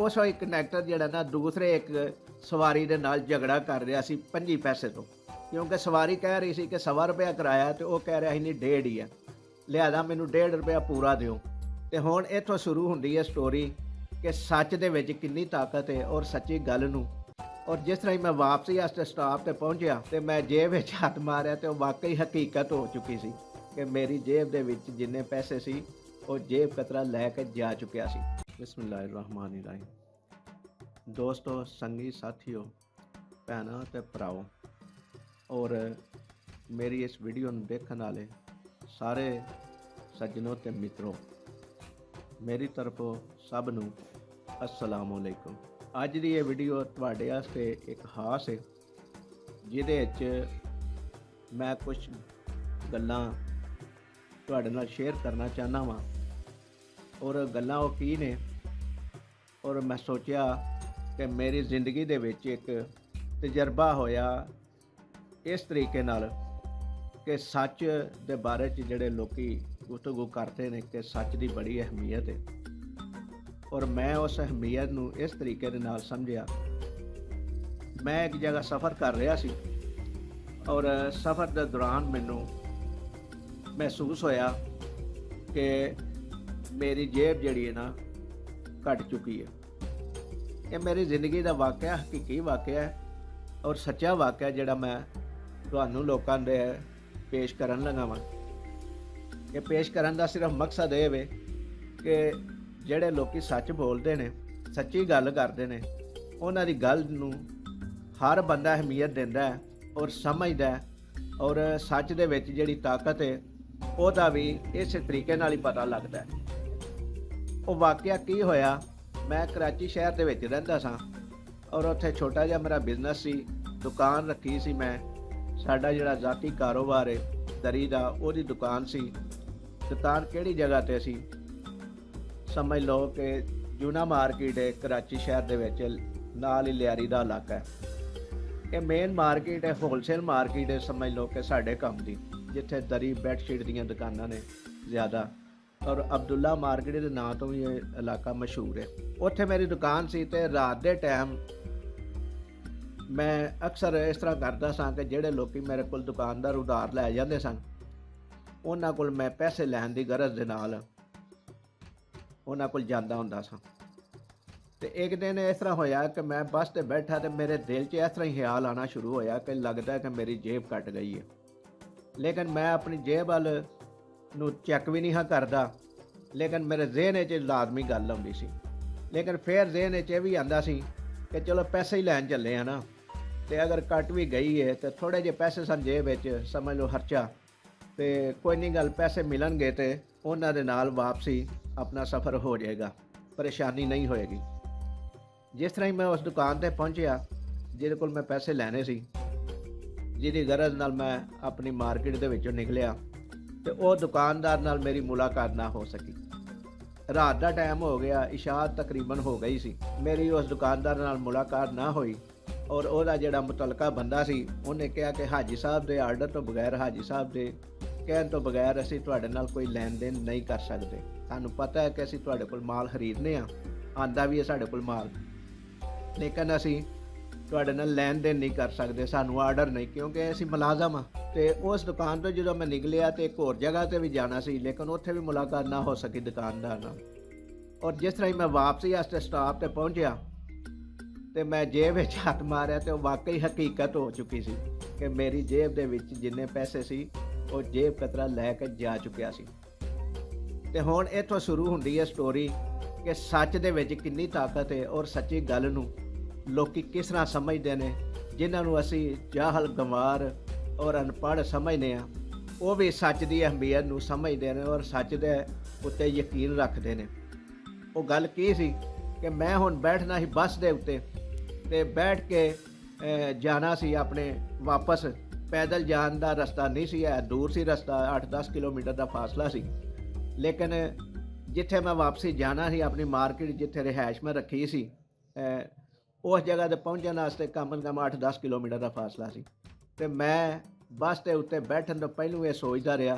ਉਸ ਵਾਲੀ ਕੰਡਕਟਰ ਜਿਹੜਾ ਨਾ ਦੂਸਰੇ ਇੱਕ ਸਵਾਰੀ ਦੇ ਨਾਲ ਝਗੜਾ ਕਰ ਰਿਹਾ ਸੀ 25 ਪੈਸੇ ਤੋਂ, ਕਿਉਂਕਿ ਸਵਾਰੀ ਕਹਿ ਰਹੀ ਸੀ ਕਿ 1.25 ਰੁਪਇਆ ਕਿਰਾਇਆ ਤੇ ਉਹ ਕਹਿ ਰਿਹਾ ਸੀ ਨਹੀਂ 1.5 ਹੀ ਹੈ, ਲਿਆਦਾ ਮੈਨੂੰ 1.5 ਰੁਪਇਆ ਪੂਰਾ ਦਿਓ। ਤੇ ਹੁਣ ਇੱਥੋਂ ਸ਼ੁਰੂ ਹੁੰਦੀ ਹੈ ਸਟੋਰੀ ਕਿ ਸੱਚ ਦੇ ਵਿੱਚ ਕਿੰਨੀ ਤਾਕਤ ਹੈ ਔਰ ਸੱਚੀ ਗੱਲ ਨੂੰ। ਔਰ ਜਿਸ ਤਰ੍ਹਾਂ ਹੀ ਮੈਂ ਵਾਪਸੀ ਵਾਸਤੇ ਸਟਾਪ ਤੇ ਪਹੁੰਚਿਆ ਤੇ ਮੈਂ ਜੇਬ ਵਿੱਚ ਹੱਥ ਮਾਰਿਆ ਤੇ ਉਹ ਵਾਕਈ ਹਕੀਕਤ ਹੋ ਚੁੱਕੀ ਸੀ ਕਿ ਮੇਰੀ ਜੇਬ ਦੇ ਵਿੱਚ ਜਿੰਨੇ ਪੈਸੇ ਸੀ ਉਹ ਜੇਬ ਕਤਰਾ ਲੈ ਕੇ ਜਾ ਚੁੱਕਿਆ ਸੀ। ਬਿਸਮਿल्लाहिर्रहमानिर्रहीम। ਦੋਸਤੋ, ਸੰਗੀ ਸਾਥੀਓ, ਭੈਣਾਂ ਤੇ ਭਰਾਓ ਔਰ ਮੇਰੀ ਇਸ ਵੀਡੀਓ ਨੂੰ ਦੇਖਣ ਵਾਲੇ ਸਾਰੇ ਸੱਜਣੋ ਤੇ ਮਿੱਤਰੋ, ਮੇਰੀ ਤਰਫੋਂ ਸਭ ਨੂੰ अस्सलाम वालेकुम। ਅੱਜ ਦੀ ਇਹ ਵੀਡੀਓ ਤੁਹਾਡੇ ਵਾਸਤੇ ਇੱਕ ਖਾਸ ਹੈ, ਜਿਹਦੇ ਵਿੱਚ ਮੈਂ ਕੁਝ ਗੱਲਾਂ ਤੁਹਾਡੇ ਨਾਲ ਸ਼ੇਅਰ ਕਰਨਾ ਚਾਹੁੰਦਾ ਵਾਂ। ਔਰ ਗੱਲਾਂ ਉਹ ਕੀ ਨੇ, ਔਰ ਮੈਂ ਸੋਚਿਆ ਕਿ ਮੇਰੀ ਜ਼ਿੰਦਗੀ ਦੇ ਵਿੱਚ ਇੱਕ ਤਜਰਬਾ ਹੋਇਆ ਇਸ ਤਰੀਕੇ ਨਾਲ ਕਿ ਸੱਚ ਦੇ ਬਾਰੇ 'ਚ ਜਿਹੜੇ ਲੋਕੀ ਗੁਫ਼ਤਗੂ ਕਰਦੇ ਨੇ ਕਿ ਸੱਚ ਦੀ ਬੜੀ ਅਹਿਮੀਅਤ ਹੈ। ਔਰ ਮੈਂ ਉਸ ਅਹਿਮੀਅਤ ਨੂੰ ਇਸ ਤਰੀਕੇ ਦੇ ਨਾਲ ਸਮਝਿਆ। ਮੈਂ ਇੱਕ ਜਗ੍ਹਾ ਸਫ਼ਰ ਕਰ ਰਿਹਾ ਸੀ ਔਰ ਸਫ਼ਰ ਦੇ ਦੌਰਾਨ ਮੈਨੂੰ ਮਹਿਸੂਸ ਹੋਇਆ ਕਿ ਮੇਰੀ ਜੇਬ ਜਿਹੜੀ ਹੈ ਨਾ ਘਟ ਚੁੱਕੀ ਹੈ। ਇਹ ਮੇਰੀ ਜ਼ਿੰਦਗੀ ਦਾ ਵਾਕਿਆ, ਹਕੀਕੀ ਵਾਕਿਆ ਹੈ ਔਰ ਸੱਚਾ ਵਾਕਿਆ ਜਿਹੜਾ ਮੈਂ ਤੁਹਾਨੂੰ ਲੋਕਾਂ ਦੇ ਪੇਸ਼ ਕਰਨ ਲੱਗਾ ਵਾਂ। ਇਹ ਪੇਸ਼ ਕਰਨ ਦਾ ਸਿਰਫ ਮਕਸਦ ਇਹ ਵੇ ਕਿ ਜਿਹੜੇ ਲੋਕੀ ਸੱਚ ਬੋਲਦੇ ਨੇ, ਸੱਚੀ ਗੱਲ ਕਰਦੇ ਨੇ, ਉਹਨਾਂ ਦੀ ਗੱਲ ਨੂੰ ਹਰ ਬੰਦਾ ਅਹਿਮੀਅਤ ਦਿੰਦਾ ਹੈ ਔਰ ਸਮਝਦਾ ਹੈ। ਔਰ ਸੱਚ ਦੇ ਵਿੱਚ ਜਿਹੜੀ ਤਾਕਤ ਹੈ ਉਹਦਾ ਵੀ ਇਸੇ ਤਰੀਕੇ ਨਾਲ ਹੀ ਪਤਾ ਲੱਗਦਾ ਹੈ। ਉਹ ਵਾਕਿਆ ਕੀ ਹੋਇਆ, ਮੈਂ ਕਰਾਚੀ ਸ਼ਹਿਰ ਦੇ ਵਿੱਚ ਰਹਿੰਦਾ ਸਾਂ ਔਰ ਉੱਥੇ ਛੋਟਾ ਜਿਹਾ ਮੇਰਾ ਬਿਜ਼ਨਸ ਸੀ, ਦੁਕਾਨ ਰੱਖੀ ਸੀ ਮੈਂ। ਸਾਡਾ ਜਿਹੜਾ ਜ਼ਾਤੀ ਕਾਰੋਬਾਰ ਹੈ ਦਰੀ ਦਾ, ਉਹਦੀ ਦੁਕਾਨ ਸੀ। ਦੁਕਾਨ ਕਿਹੜੀ ਜਗ੍ਹਾ 'ਤੇ ਸੀ, ਸਮਝ ਲਓ ਕਿ ਜੂਨਾ ਮਾਰਕੀਟ ਹੈ ਕਰਾਚੀ ਸ਼ਹਿਰ ਦੇ ਵਿੱਚ, ਨਾਲ ਹੀ ਲਿਆਰੀ ਦਾ ਇਲਾਕਾ ਹੈ। ਇਹ ਮੇਨ ਮਾਰਕੀਟ ਹੈ, ਹੋਲਸੇਲ ਮਾਰਕੀਟ ਹੈ ਸਮਝ ਲਓ ਕਿ ਸਾਡੇ ਕੰਮ ਦੀ, ਜਿੱਥੇ ਦਰੀ ਬੈੱਡਸ਼ੀਟ ਦੀਆਂ ਦੁਕਾਨਾਂ ਨੇ ਜ਼ਿਆਦਾ। ਔਰ ਅਬਦੁੱਲਾ ਮਾਰਕੀਟ ਦੇ ਨਾਂ ਤੋਂ ਵੀ ਇਹ ਇਲਾਕਾ ਮਸ਼ਹੂਰ ਹੈ। ਉੱਥੇ ਮੇਰੀ ਦੁਕਾਨ ਸੀ ਤੇ ਰਾਤ ਦੇ ਟਾਈਮ ਮੈਂ ਅਕਸਰ ਇਸ ਤਰ੍ਹਾਂ ਕਰਦਾ ਸਾਂ ਕਿ ਜਿਹੜੇ ਲੋਕੀ ਮੇਰੇ ਕੋਲ ਦੁਕਾਨਦਾਰ ਉਧਾਰ ਲੈ ਜਾਂਦੇ ਸਨ, ਉਹਨਾਂ ਕੋਲ ਮੈਂ ਪੈਸੇ ਲੈਣ ਦੀ ਗਰਜ਼ ਦੇ ਨਾਲ ਉਹਨਾਂ ਕੋਲ ਜਾਂਦਾ ਹੁੰਦਾ ਸਾਂ। ਤੇ ਇੱਕ ਦਿਨ ਇਸ ਤਰ੍ਹਾਂ ਹੋਇਆ ਕਿ ਮੈਂ ਬੱਸ ਤੇ ਬੈਠਾ ਤੇ ਮੇਰੇ ਦਿਲ 'ਚ ਇਸ ਤਰ੍ਹਾਂ ਹੀ ਖਿਆਲ ਆਉਣਾ ਸ਼ੁਰੂ ਹੋਇਆ ਕਿ ਲੱਗਦਾ ਕਿ ਮੇਰੀ ਜੇਬ ਘਟ ਗਈ ਹੈ। ਲੇਕਿਨ ਮੈਂ ਆਪਣੀ ਜੇਬ ਵੱਲ ਨੂੰ ਚੈੱਕ ਵੀ ਨਹੀਂ ਹਾਂ ਕਰਦਾ, ਲੇਕਿਨ ਮੇਰੇ ਜ਼ਿਹਨ 'ਚ ਲਾਜ਼ਮੀ ਗੱਲ ਆਉਂਦੀ ਸੀ। ਲੇਕਿਨ ਫਿਰ ਜ਼ਿਹਨ 'ਚ ਇਹ ਵੀ ਆਉਂਦਾ ਸੀ ਕਿ ਚਲੋ ਪੈਸੇ ਹੀ ਲੈਣ ਚੱਲੇ ਆ ਨਾ, ਤੇ ਅਗਰ ਕੱਟ ਵੀ ਗਈ ਹੈ ਤੇ ਥੋੜ੍ਹੇ ਜਿਹੇ ਪੈਸੇ ਸਨ ਜੇਬ ਵਿੱਚ, ਸਮਝ ਲਓ ਖਰਚਾ, ਤੇ ਕੋਈ ਨਹੀਂ ਗੱਲ, ਪੈਸੇ ਮਿਲਣਗੇ ਤੇ ਉਹਨਾਂ ਦੇ ਨਾਲ ਵਾਪਸੀ ਆਪਣਾ ਸਫ਼ਰ ਹੋ ਜਾਏਗਾ, ਪਰੇਸ਼ਾਨੀ ਨਹੀਂ ਹੋਏਗੀ। ਜਿਸ ਤਰ੍ਹਾਂ ਹੀ ਮੈਂ ਉਸ ਦੁਕਾਨ 'ਤੇ ਪਹੁੰਚਿਆ ਜਿਹਦੇ ਕੋਲ ਮੈਂ ਪੈਸੇ ਲੈਣੇ ਸੀ, ਜਿਹਦੀ ਗਰਜ਼ ਨਾਲ ਮੈਂ ਆਪਣੀ ਮਾਰਕੀਟ ਦੇ ਵਿੱਚੋਂ ਨਿਕਲਿਆ, ਤੇ ਉਹ ਦੁਕਾਨਦਾਰ ਨਾਲ ਮੇਰੀ ਮੁਲਾਕਾਤ ਨਾ ਹੋ ਸਕੀ। ਰਾਤ ਦਾ ਟਾਈਮ ਹੋ ਗਿਆ, ਇਸ਼ਾ ਤਕਰੀਬਨ ਹੋ ਗਈ ਸੀ, ਮੇਰੀ ਉਸ ਦੁਕਾਨਦਾਰ ਨਾਲ ਮੁਲਾਕਾਤ ਨਾ ਹੋਈ। ਔਰ ਉਹਦਾ ਜਿਹੜਾ ਮੁਤਲਕਾ ਬੰਦਾ ਸੀ ਉਹਨੇ ਕਿਹਾ ਕਿ ਹਾਜੀ ਸਾਹਿਬ ਦੇ ਆਰਡਰ ਤੋਂ ਬਗੈਰ, ਹਾਜੀ ਸਾਹਿਬ ਦੇ ਕਹਿਣ ਤੋਂ ਬਗੈਰ ਅਸੀਂ ਤੁਹਾਡੇ ਨਾਲ ਕੋਈ ਲੈਣ ਦੇਣ ਨਹੀਂ ਕਰ ਸਕਦੇ। ਸਾਨੂੰ ਪਤਾ ਹੈ ਕਿ ਅਸੀਂ ਤੁਹਾਡੇ ਕੋਲ ਮਾਲ ਖਰੀਦਨੇ ਆ, ਆਂਦਾ ਵੀ ਹੈ ਸਾਡੇ ਕੋਲ ਮਾਲ, ਲੇਕਿਨ ਅਸੀਂ ਤੁਹਾਡੇ ਨਾਲ ਲੈਣ ਦੇਣ ਨਹੀਂ ਕਰ ਸਕਦੇ, ਸਾਨੂੰ ਆਰਡਰ ਨਹੀਂ, ਕਿਉਂਕਿ ਅਸੀਂ ਮੁਲਾਜ਼ਮ ਹਾਂ। ਤੇ ਉਸ ਦੁਕਾਨ ਤੋਂ ਜਦੋਂ ਮੈਂ ਨਿਕਲਿਆ ਤੇ ਇੱਕ ਹੋਰ ਜਗ੍ਹਾ 'ਤੇ ਵੀ ਜਾਣਾ ਸੀ, ਲੇਕਿਨ ਉੱਥੇ ਵੀ ਮੁਲਾਕਾਤ ਨਾ ਹੋ ਸਕੀ ਦੁਕਾਨਦਾਰ ਨਾਲ। ਔਰ ਜਿਸ ਤਰ੍ਹਾਂ ਹੀ ਮੈਂ ਵਾਪਸੀ ਵਾਸਤੇ ਸਟਾਪ 'ਤੇ ਪਹੁੰਚਿਆ ਤੇ ਮੈਂ ਜੇਬ ਵਿੱਚ ਹੱਥ ਮਾਰਿਆ ਤੇ ਉਹ ਵਾਕਈ ਹਕੀਕਤ ਹੋ ਚੁੱਕੀ ਸੀ ਕਿ ਮੇਰੀ ਜੇਬ ਦੇ ਵਿੱਚ ਜਿੰਨੇ ਪੈਸੇ ਸੀ ਉਹ ਜੇਬ ਕਤਰਾ ਲੈ ਕੇ ਜਾ ਚੁੱਕਿਆ ਸੀ। ਤੇ ਹੁਣ ਇੱਥੋਂ ਸ਼ੁਰੂ ਹੁੰਦੀ ਹੈ ਸਟੋਰੀ ਕਿ ਸੱਚ ਦੇ ਵਿੱਚ ਕਿੰਨੀ ਤਾਕਤ ਹੈ ਔਰ ਸੱਚੀ ਗੱਲ ਨੂੰ ਲੋਕੀ ਕਿਸ ਤਰ੍ਹਾਂ ਸਮਝਦੇ ਨੇ। ਜਿਨ੍ਹਾਂ ਨੂੰ ਅਸੀਂ ਜਾਹਲ, ਗੰਵਾਰ ਔਰ ਅਨਪੜ੍ਹ ਸਮਝਦੇ ਹਾਂ, ਉਹ ਵੀ ਸੱਚ ਦੀ ਅਹਿਮੀਅਤ ਨੂੰ ਸਮਝਦੇ ਨੇ ਔਰ ਸੱਚ ਦੇ ਉੱਤੇ ਯਕੀਨ ਰੱਖਦੇ ਨੇ। ਉਹ ਗੱਲ ਕੀ ਸੀ ਕਿ ਮੈਂ ਹੁਣ ਬੈਠਣਾ ਸੀ ਬੱਸ ਦੇ ਉੱਤੇ ਤੇ ਬੈਠ ਕੇ ਜਾਣਾ ਸੀ ਆਪਣੇ ਵਾਪਸ। ਪੈਦਲ ਜਾਣ ਦਾ ਰਸਤਾ ਨਹੀਂ ਸੀ, ਹੈ ਦੂਰ ਸੀ ਰਸਤਾ, 8-10 ਕਿਲੋਮੀਟਰ ਦਾ ਫਾਸਲਾ ਸੀ। ਲੇਕਿਨ ਜਿੱਥੇ ਮੈਂ ਵਾਪਸੀ ਜਾਣਾ ਸੀ ਆਪਣੀ ਮਾਰਕੀਟ, ਜਿੱਥੇ ਰਿਹਾਇਸ਼ ਮੈਂ ਰੱਖੀ ਸੀ, ਉਸ ਜਗ੍ਹਾ 'ਤੇ ਪਹੁੰਚਣ ਵਾਸਤੇ ਕਮ ਸੇ ਕਮ 8-10 ਕਿਲੋਮੀਟਰ ਦਾ ਫਾਸਲਾ ਸੀ। ਤੇ ਮੈਂ ਬੱਸ ਦੇ ਉੱਤੇ ਬੈਠਣ ਤੋਂ ਪਹਿਲਾਂ ਇਹ ਸੋਚਦਾ ਰਿਹਾ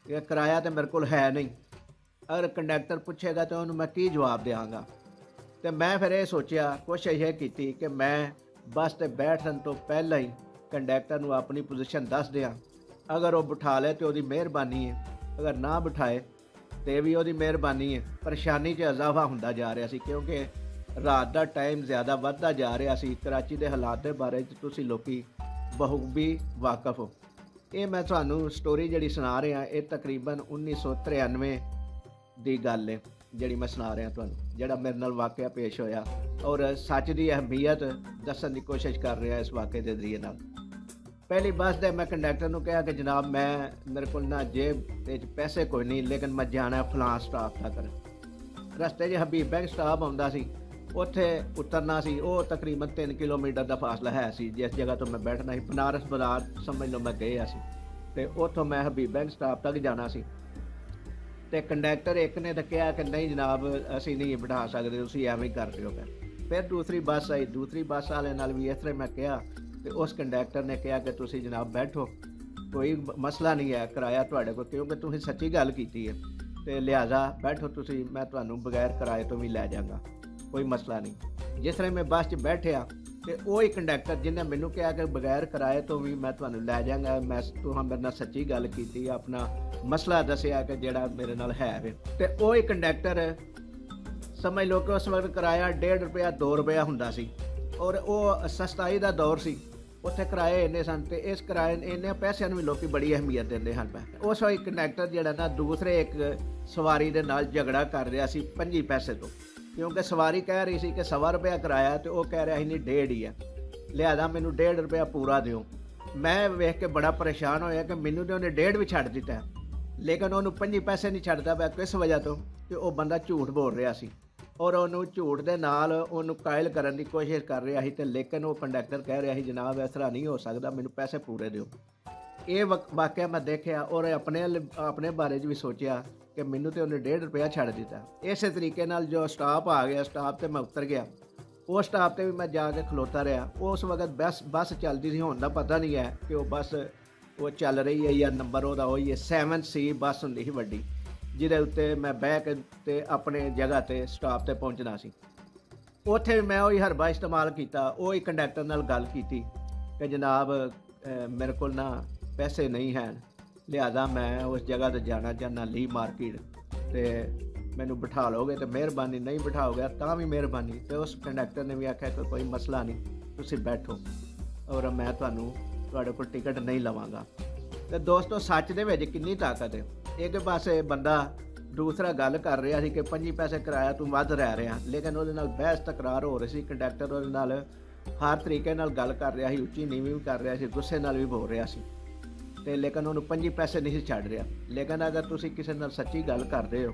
ਕਿ ਕਿਰਾਇਆ ਤਾਂ ਮੇਰੇ ਕੋਲ ਹੈ ਨਹੀਂ, ਅਗਰ ਕੰਡਕਟਰ ਪੁੱਛੇਗਾ ਤਾਂ ਉਹਨੂੰ ਮੈਂ ਕੀ ਜਵਾਬ ਦਿਆਂਗਾ। ਤੇ ਮੈਂ ਫਿਰ ਇਹ ਸੋਚਿਆ, ਕੋਸ਼ਿਸ਼ ਇਹ ਕੀਤੀ ਕਿ ਮੈਂ ਬੱਸ ਤੇ ਬੈਠਣ ਤੋਂ ਪਹਿਲਾਂ ਹੀ ਕੰਡਕਟਰ ਨੂੰ ਆਪਣੀ ਪੋਜੀਸ਼ਨ ਦੱਸ ਦਿਆਂ। ਅਗਰ ਉਹ ਬਿਠਾ ਲੇ ਤੇ ਉਹਦੀ ਮਿਹਰਬਾਨੀ ਹੈ, ਅਗਰ ਨਾ ਬਿਠਾਏ ਤੇ ਵੀ ਉਹਦੀ ਮਿਹਰਬਾਨੀ ਹੈ। ਪਰੇਸ਼ਾਨੀ 'ਚ ਇਜ਼ਾਫਾ ਹੁੰਦਾ ਜਾ ਰਿਹਾ ਸੀ ਕਿਉਂਕਿ ਰਾਤ ਦਾ ਟਾਈਮ ਜ਼ਿਆਦਾ ਵੱਧਦਾ ਜਾ ਰਿਹਾ ਸੀ। ਕਰਾਚੀ ਦੇ ਹਾਲਾਤ ਦੇ ਬਾਰੇ 'ਚ ਤੁਸੀਂ ਲੋਕੀ ਬਖੂਬੀ ਵਾਕਫ ਹੋ। ਇਹ ਮੈਂ ਤੁਹਾਨੂੰ ਸਟੋਰੀ ਜਿਹੜੀ ਸੁਣਾ ਰਿਹਾ, ਇਹ ਤਕਰੀਬਨ 1993 ਦੀ ਗੱਲ ਹੈ ਜਿਹੜੀ ਮੈਂ ਸੁਣਾ ਰਿਹਾ ਤੁਹਾਨੂੰ, ਜਿਹੜਾ ਮੇਰੇ ਨਾਲ ਵਾਕਿਆ ਪੇਸ਼ ਹੋਇਆ ਔਰ ਸੱਚ ਦੀ ਅਹਿਮੀਅਤ ਦੱਸਣ ਦੀ ਕੋਸ਼ਿਸ਼ ਕਰ ਰਿਹਾ ਇਸ ਵਾਕਿਏ ਦੇ ਜ਼ਰੀਏ ਨਾਲ। ਪਹਿਲੀ ਬੱਸ ਦੇ ਮੈਂ ਕੰਡਕਟਰ ਨੂੰ ਕਿਹਾ ਕਿ ਜਨਾਬ ਮੇਰੇ ਕੋਲ ਨਾ ਜੇਬ ਵਿੱਚ ਪੈਸੇ ਕੋਈ ਨਹੀਂ, ਲੇਕਿਨ ਮੈਂ ਜਾਣਾ ਫਲਾਂ ਸਟਾਪ ਤੱਕ। ਰਸਤੇ 'ਚ ਹਬੀਬ ਬੈਂਕ ਸਟਾਪ ਆਉਂਦਾ ਸੀ, ਉੱਥੇ ਉਤਰਨਾ ਸੀ। ਉਹ ਤਕਰੀਬਨ 3 ਕਿਲੋਮੀਟਰ ਦਾ ਫਾਸਲਾ ਹੈ ਸੀ ਜਿਸ ਜਗ੍ਹਾ ਤੋਂ ਮੈਂ ਬੈਠਣਾ ਸੀ। ਬਨਾਰਸ ਬਾਜ਼ਾਰ ਸਮਝ ਲਓ ਮੈਂ ਗਿਆ ਸੀ ਅਤੇ ਉੱਥੋਂ ਮੈਂ ਹਬੀਬ ਬੈਂਕ ਸਟਾਪ ਤੱਕ ਜਾਣਾ ਸੀ। ਅਤੇ ਕੰਡਕਟਰ ਇੱਕ ਨੇ ਤਾਂ ਕਿਹਾ ਕਿ ਨਹੀਂ ਜਨਾਬ ਅਸੀਂ ਨਹੀਂ ਬਿਠਾ ਸਕਦੇ, ਤੁਸੀਂ ਐਵੇਂ ਹੀ ਕਰ ਦਿਓ। ਫਿਰ ਦੂਸਰੀ ਬੱਸ ਆਈ, ਦੂਸਰੀ ਬੱਸ ਵਾਲੇ ਨਾਲ ਵੀ ਇਸ ਤਰ੍ਹਾਂ ਮੈਂ ਕਿਹਾ ਤੇ ਉਸ ਕੰਡਕਟਰ ਨੇ ਕਿਹਾ ਕਿ ਤੁਸੀਂ ਜਨਾਬ ਬੈਠੋ, ਕੋਈ ਮਸਲਾ ਨਹੀਂ ਹੈ ਕਿਰਾਇਆ ਤੁਹਾਡੇ ਕੋਲ, ਕਿਉਂਕਿ ਤੁਸੀਂ ਸੱਚੀ ਗੱਲ ਕੀਤੀ ਹੈ ਅਤੇ ਲਿਹਾਜ਼ਾ ਬੈਠੋ ਤੁਸੀਂ, ਮੈਂ ਤੁਹਾਨੂੰ ਬਗੈਰ ਕਿਰਾਏ ਤੋਂ ਵੀ ਲੈ ਜਾਵਾਂਗਾ, ਕੋਈ ਮਸਲਾ ਨਹੀਂ। ਜਿਸ ਤਰ੍ਹਾਂ ਮੈਂ ਬੱਸ 'ਚ ਬੈਠਿਆ ਅਤੇ ਉਹ ਹੀ ਕੰਡਕਟਰ ਜਿਹਨੇ ਮੈਨੂੰ ਕਿਹਾ ਕਿ ਬਗੈਰ ਕਿਰਾਏ ਤੋਂ ਵੀ ਮੈਂ ਤੁਹਾਨੂੰ ਲੈ ਜਾਵਾਂਗਾ, ਤੁਸੀਂ ਮੇਰੇ ਨਾਲ ਸੱਚੀ ਗੱਲ ਕੀਤੀ, ਆਪਣਾ ਮਸਲਾ ਦੱਸਿਆ ਕਿ ਜਿਹੜਾ ਮੇਰੇ ਨਾਲ ਹੈ ਵੇ। ਅਤੇ ਉਹ ਹੀ ਕੰਡਕਟਰ ਸਮਝ ਲਓ ਕਿ ਉਸ ਵਕਤ ਕਿਰਾਇਆ 1.5 ਰੁਪਇਆ 2 ਰੁਪਇਆ ਹੁੰਦਾ ਸੀ ਔਰ ਉਹ ਸਸਤਾਈ ਦਾ ਦੌਰ ਸੀ। ਉੱਥੇ ਕਿਰਾਏ ਇੰਨੇ ਸਨ ਅਤੇ ਇਸ ਕਿਰਾਏ ਇੰਨੇ ਪੈਸਿਆਂ ਨੂੰ ਵੀ ਲੋਕ ਬੜੀ ਅਹਿਮੀਅਤ ਦਿੰਦੇ ਹਨ। ਉਸ ਵਾਲੀ ਕੰਡਕਟਰ ਜਿਹੜਾ ਨਾ ਦੂਸਰੇ ਇੱਕ ਸਵਾਰੀ ਦੇ ਨਾਲ ਝਗੜਾ ਕਰ ਰਿਹਾ ਸੀ 25 ਪੈਸੇ ਤੋਂ, ਕਿਉਂਕਿ ਸਵਾਰੀ ਕਹਿ ਰਹੀ ਸੀ ਕਿ 1.25 ਰੁਪਇਆ ਕਿਰਾਇਆ ਅਤੇ ਉਹ ਕਹਿ ਰਿਹਾ ਸੀ ਨਹੀਂ 1.5 ਹੀ ਹੈ, ਲਿਹਾਜ਼ਾ ਮੈਨੂੰ 1.5 ਰੁਪਇਆ ਪੂਰਾ ਦਿਓ। ਮੈਂ ਵੇਖ ਕੇ ਬੜਾ ਪਰੇਸ਼ਾਨ ਹੋਇਆ ਕਿ ਮੈਨੂੰ ਤਾਂ ਉਹਨੇ 1.5 ਵੀ ਛੱਡ ਦਿੱਤਾ, ਲੇਕਿਨ ਉਹਨੂੰ 25 ਪੈਸੇ ਨਹੀਂ ਛੱਡਦਾ ਪਿਆ। ਕਿਸ ਵਜ੍ਹਾ ਤੋਂ? ਕਿ ਉਹ ਬੰਦਾ ਝੂਠ ਬੋਲ ਰਿਹਾ ਸੀ ਔਰ ਉਹਨੂੰ ਝੂਠ ਦੇ ਨਾਲ ਉਹਨੂੰ ਕਾਇਲ ਕਰਨ ਦੀ ਕੋਸ਼ਿਸ਼ ਕਰ ਰਿਹਾ ਸੀ। ਅਤੇ ਲੇਕਿਨ ਉਹ ਕੰਡਕਟਰ ਕਹਿ ਰਿਹਾ ਸੀ ਜਨਾਬ ਇਸ ਤਰ੍ਹਾਂ ਨਹੀਂ ਹੋ ਸਕਦਾ, ਮੈਨੂੰ ਪੈਸੇ ਪੂਰੇ ਦਿਓ। ਇਹ ਵਾਕਿਆ ਮੈਂ ਦੇਖਿਆ ਔਰ ਆਪਣੇ ਬਾਰੇ 'ਚ ਵੀ ਸੋਚਿਆ ਕਿ ਮੈਨੂੰ ਤਾਂ ਉਹਨੇ 1.5 ਰੁਪਇਆ ਛੱਡ ਦਿੱਤਾ। ਇਸੇ ਤਰੀਕੇ ਨਾਲ ਜੋ ਸਟਾਪ ਆ ਗਿਆ, ਸਟਾਪ 'ਤੇ ਮੈਂ ਉਤਰ ਗਿਆ। ਉਹ ਸਟਾਪ 'ਤੇ ਵੀ ਮੈਂ ਜਾ ਕੇ ਖਲੋਤਾ ਰਿਹਾ। ਉਸ ਵਕਤ ਬੱਸ ਚੱਲਦੀ ਸੀ, ਹੁਣ ਦਾ ਪਤਾ ਨਹੀਂ ਹੈ ਕਿ ਉਹ ਬੱਸ ਉਹ ਚੱਲ ਰਹੀ ਹੈ ਜਾਂ ਨੰਬਰ ਉਹਦਾ ਉਹੀ ਹੈ। 7C ਬੱਸ ਹੁੰਦੀ ਸੀ ਵੱਡੀ, ਜਿਹਦੇ ਉੱਤੇ ਮੈਂ ਬਹਿ ਕੇ ਅਤੇ ਆਪਣੇ ਜਗ੍ਹਾ 'ਤੇ ਸਟਾਪ 'ਤੇ ਪਹੁੰਚਣਾ ਸੀ। ਉੱਥੇ ਮੈਂ ਉਹੀ ਹਰਬਾ ਇਸਤੇਮਾਲ ਕੀਤਾ, ਉਹੀ ਕੰਡਕਟਰ ਨਾਲ ਗੱਲ ਕੀਤੀ ਕਿ ਜਨਾਬ ਮੇਰੇ ਕੋਲ ਨਾ ਪੈਸੇ ਨਹੀਂ ਹਨ, ਲਿਹਾਜ਼ਾ ਮੈਂ ਉਸ ਜਗ੍ਹਾ 'ਤੇ ਜਾਣਾ ਚਾਹੁੰਦਾ ਲੀ ਮਾਰਕੀਟ, ਅਤੇ ਮੈਨੂੰ ਬਿਠਾ ਲਓਗੇ ਤਾਂ ਮਿਹਰਬਾਨੀ, ਨਹੀਂ ਬਿਠਾਓਗੇ ਤਾਂ ਵੀ ਮਿਹਰਬਾਨੀ। ਅਤੇ ਉਸ ਕੰਡਕਟਰ ਨੇ ਵੀ ਆਖਿਆ ਕਿ ਕੋਈ ਮਸਲਾ ਨਹੀਂ, ਤੁਸੀਂ ਬੈਠੋ ਔਰ ਮੈਂ ਤੁਹਾਡੇ ਕੋਲ ਟਿਕਟ ਨਹੀਂ ਲਵਾਂਗਾ। ਅਤੇ ਦੋਸਤੋ ਸੱਚ ਦੇ ਵਿੱਚ ਕਿੰਨੀ ਤਾਕਤ ਹੈ। ਇੱਕ ਪਾਸੇ ਬੰਦਾ ਦੂਸਰਾ ਗੱਲ ਕਰ ਰਿਹਾ ਸੀ ਕਿ 25 ਪੈਸੇ ਕਿਰਾਇਆ ਤੂੰ ਵੱਧ ਰਹਿ ਰਿਹਾ, ਲੇਕਿਨ ਉਹਦੇ ਨਾਲ ਬਹਿਸ ਤਕਰਾਰ ਹੋ ਰਹੀ ਸੀ। ਕੰਡਕਟਰ ਉਹਦੇ ਨਾਲ ਹਰ ਤਰੀਕੇ ਨਾਲ ਗੱਲ ਕਰ ਰਿਹਾ ਸੀ, ਉੱਚੀ ਨੀਵੀਂ ਵੀ ਕਰ ਰਿਹਾ ਸੀ, ਗੁੱਸੇ ਨਾਲ ਵੀ ਬੋਲ ਰਿਹਾ ਸੀ, ਅਤੇ ਲੇਕਿਨ ਉਹਨੂੰ 25 ਪੈਸੇ ਨਹੀਂ ਸੀ ਛੱਡ ਰਿਹਾ। ਲੇਕਿਨ ਅਗਰ ਤੁਸੀਂ ਕਿਸੇ ਨਾਲ ਸੱਚੀ ਗੱਲ ਕਰਦੇ ਹੋ,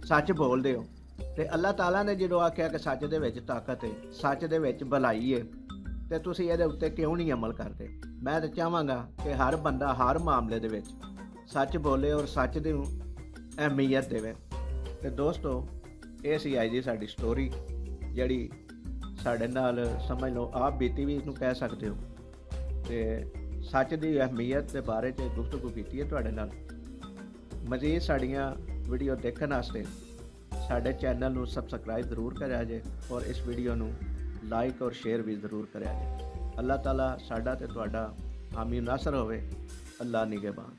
ਸੱਚ ਬੋਲਦੇ ਹੋ, ਅਤੇ ਅੱਲਾਹ ਤਾਲਾ ਨੇ ਜਦੋਂ ਆਖਿਆ ਕਿ ਸੱਚ ਦੇ ਵਿੱਚ ਤਾਕਤ ਹੈ, ਸੱਚ ਦੇ ਵਿੱਚ ਭਲਾਈ ਹੈ, ਅਤੇ ਤੁਸੀਂ ਇਹਦੇ ਉੱਤੇ ਕਿਉਂ ਨਹੀਂ ਅਮਲ ਕਰਦੇ? ਮੈਂ ਤਾਂ ਚਾਹਾਂਗਾ ਕਿ ਹਰ ਬੰਦਾ ਹਰ ਮਾਮਲੇ ਦੇ ਵਿੱਚ ਸੱਚ ਬੋਲੇ ਔਰ ਸੱਚ ਦੀ ਅਹਿਮੀਅਤ ਦੇਵੇ। ਅਤੇ ਦੋਸਤੋ ਇਹ ਸੀ ਅੱਜ ਦੀ ਸਾਡੀ ਸਟੋਰੀ, ਜਿਹੜੀ ਸਾਡੇ ਨਾਲ ਸਮਝ ਲਓ ਆਪ ਬੀਤੀ ਵੀ ਇਸਨੂੰ ਕਹਿ ਸਕਦੇ ਹੋ, ਅਤੇ ਸੱਚ ਦੀ ਅਹਿਮੀਅਤ ਦੇ ਬਾਰੇ 'ਚ ਗੁਫ਼ਤਗੂ ਕੀਤੀ ਹੈ ਤੁਹਾਡੇ ਨਾਲ। ਮਜ਼ੀਦ ਸਾਡੀਆਂ ਵੀਡੀਓ ਦੇਖਣ ਵਾਸਤੇ ਸਾਡੇ ਚੈਨਲ ਨੂੰ ਸਬਸਕ੍ਰਾਈਬ ਜ਼ਰੂਰ ਕਰਿਆ ਜੇ ਔਰ ਇਸ ਵੀਡੀਓ ਨੂੰ ਲਾਈਕ ਔਰ ਸ਼ੇਅਰ ਵੀ ਜ਼ਰੂਰ ਕਰਿਆ ਜੇ। ਅੱਲਾਹ ਤਾਲਾ ਸਾਡਾ ਅਤੇ ਤੁਹਾਡਾ ਹਾਮੀ ਨਾਸਰ ਹੋਵੇ। ਅੱਲਾ ਨਿਗਹਿਬਾਨ।